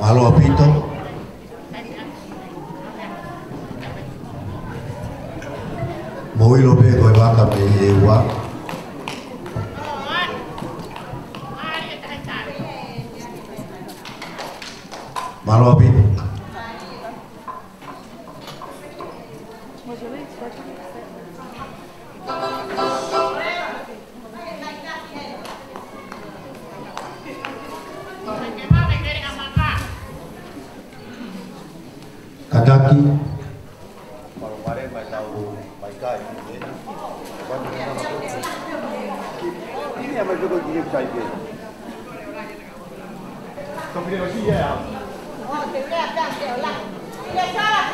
Malo apito. Moi lo pe ko baka pe ewa. Malo apito. Kadaki. Kalau kemarin main tahu Maika ini, ini yang mereka tu kirim saya. Kemudian masih ya. Oh, tidak dah lah. Tidak salah.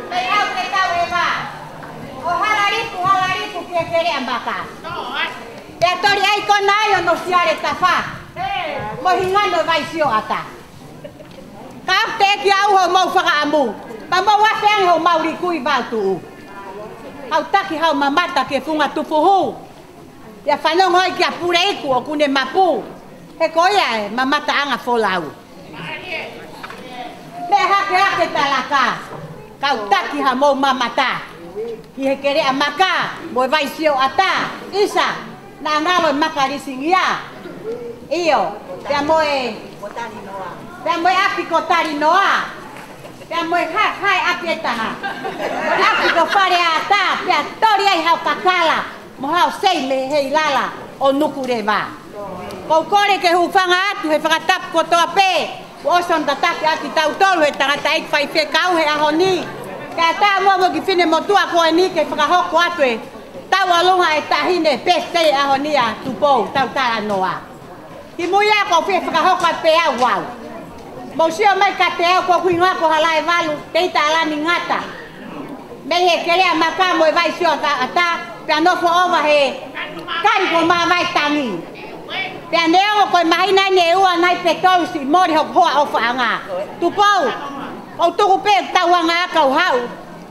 Tahu kita weba. Oh, halaripu kiri ambaka. Ya tori ai konayo no siare tafa. Mo hingano vai sio ata. Kapte ki au ho mau whakaamu. Pa mau waseng ho mau rikui vautu. Hau taki hau mamata ke funga tufuhu. Ya whanong hoi ki a pure iku o kune mapu. He koia e mamata anga folau. Me hake talaka. Kau taki ha mau mamata. Ki he kere a maka. Mo vai sio ata. Isa. Na ngalo maka risingia. Iyo. Te moe. Botani noa. Pea moe api ko tari noa. Pea moe hai api etaha. Api ko whare ata. Pea tori ai hau kakala. Mo hau sei me hei lala o nuku rewa. Kou kore ke hufanga atu he whakatap ko toa pe. Oson tataki ati tau tolu he tangata ik whai whekau he ahoni. Kea ta mo ki whine motua ko e ni ke whakahoko atu e. Tau alunga e tahine peste ahoni a tupou tau tara noa. Ki muia ko whi whakahoko a pe au wau. Mausio mai ka te au ko kuinga ko halai valu teita alani ngata. Me he kerea maka mo e vai sio ata pea nofo ova he kari ko maa vai tangi. Pea neo ko mahina ne ua nai petolu si mori hok hoa ofa anga. Tupou, o tuku pe tau anga akau hau.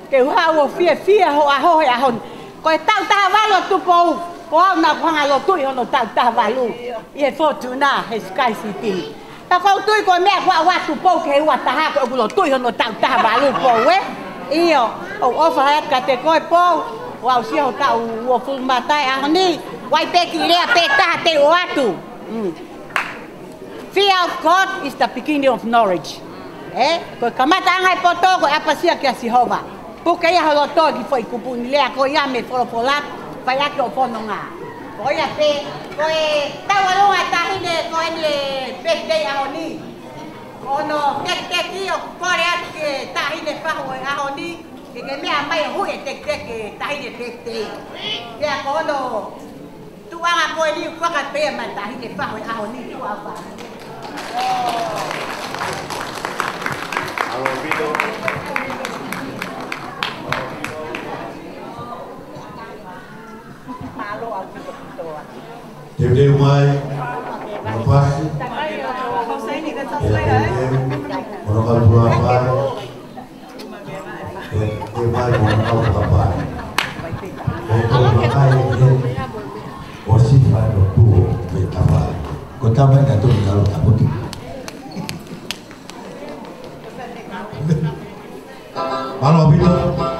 Ke hau o fia ho aho he ahon. Ko e tau taha valo tupou. Ko au na kuhanga lo tui hono tau taha valu. I he fortuna he Sky City. Ta kau tui ko mea kwa watu pou ke ua taha ko ugulo tui hono tau taha balu pou Iyo, o ofa hea ka te koe pou. Wau si ho tau ua fulmatai ahoni. Wai peki rea pe taha te o atu. Fear of God is the beginning of knowledge. Ko kamata angai poto ko apasia kia Sihova. Puka ia holoto ki foi kupuni lea ko ia me folopolak. Pai ake o pono ngā. Ko ia pe, ko e tawalunga tahine ko ene birthday ahoni. Ono tek-teki o kore atu ke tahine whahu e ahoni. Ke mea mai hui e tek-teki tahine birthday. Pea ko ono tuanga ko e liu whaka pea ma tahine whahu e ahoni tu apa. Halo Vito. Malo au Vito Pitoa. Deu mai. Mapasi. Ono kau pura pai. Deu mai ono kau pura pai. Kau pakai ini. Osi pada tu betapa. Kota mana tu kalau tak putih. Halo Vito. Halo.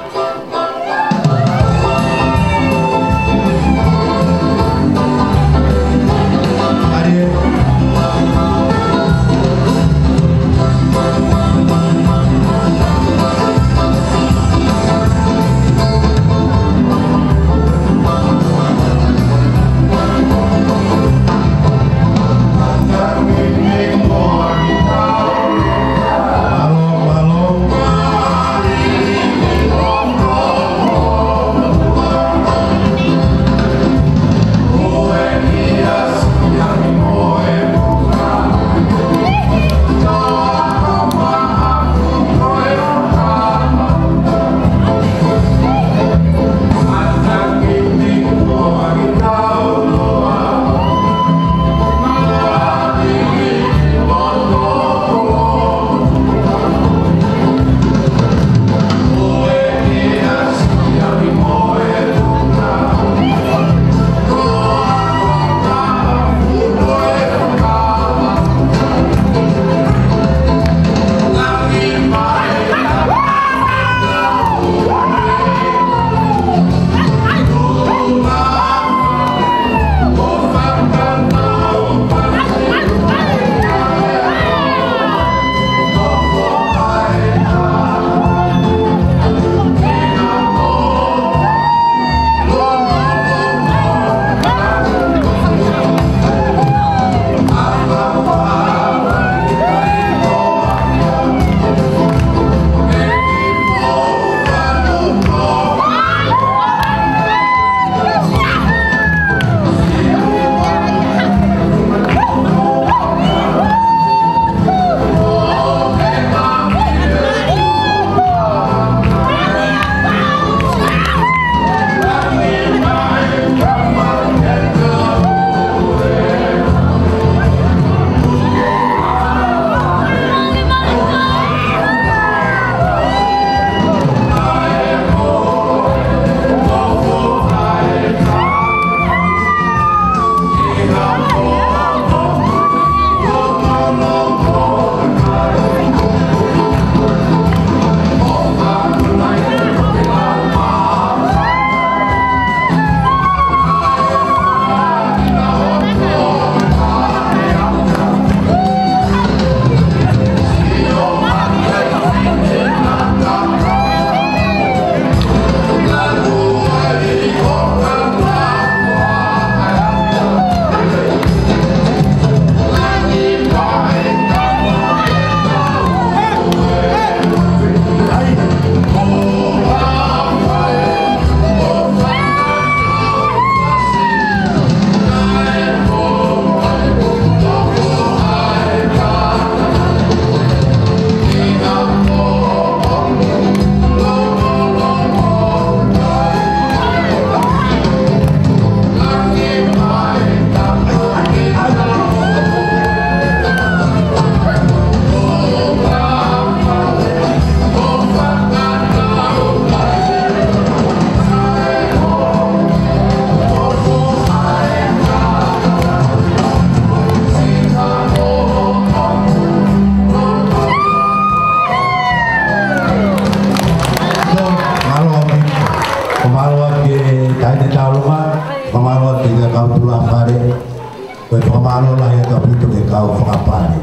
Koe whakamalo la ia ka pito ke kau whakapare.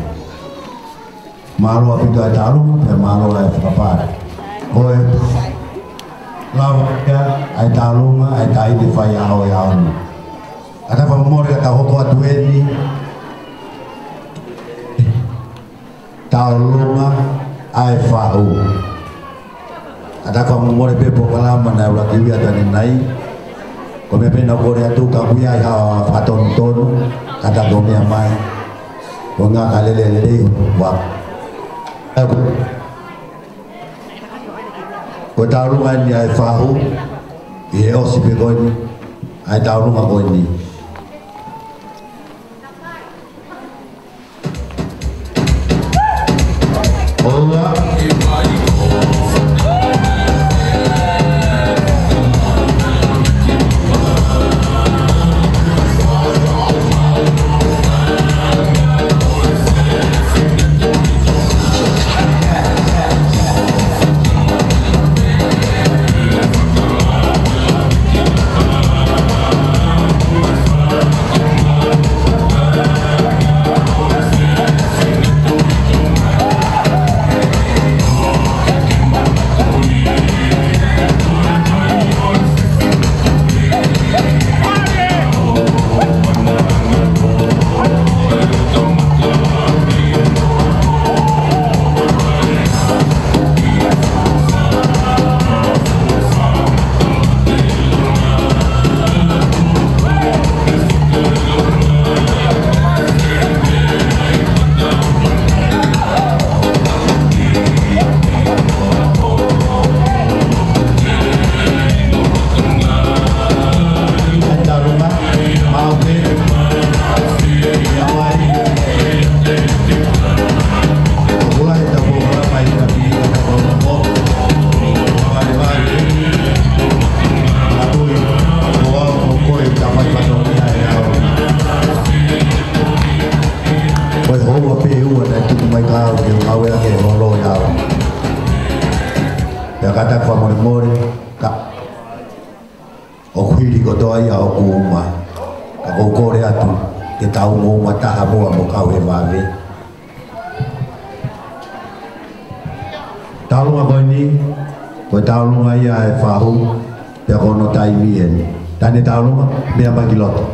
Malo a pito ai taru, pe malo la e whakapare. Koe lau ia ai talunga, ai tai te whai ao e ao ni. Ata whamamori ka hoko atu eni. Talunga ai whahu. Ata whamamori pepo kalama na ula kiwi atani nai. Ko me pena kore atu ka kuia i hawa whatontono. Kata domia mai ko nga kalelele wa ko taurunga ni ai fahu e osi pe koni ai taurunga koni ola kata kwa mori ka o kuiri ko toa ia o kuuma ka o kore atu ke tau mo mataha moa mo kau he wawe taulunga koe ni koe taulunga ia e whahu pe kono tai mien tane taulunga mea makiloto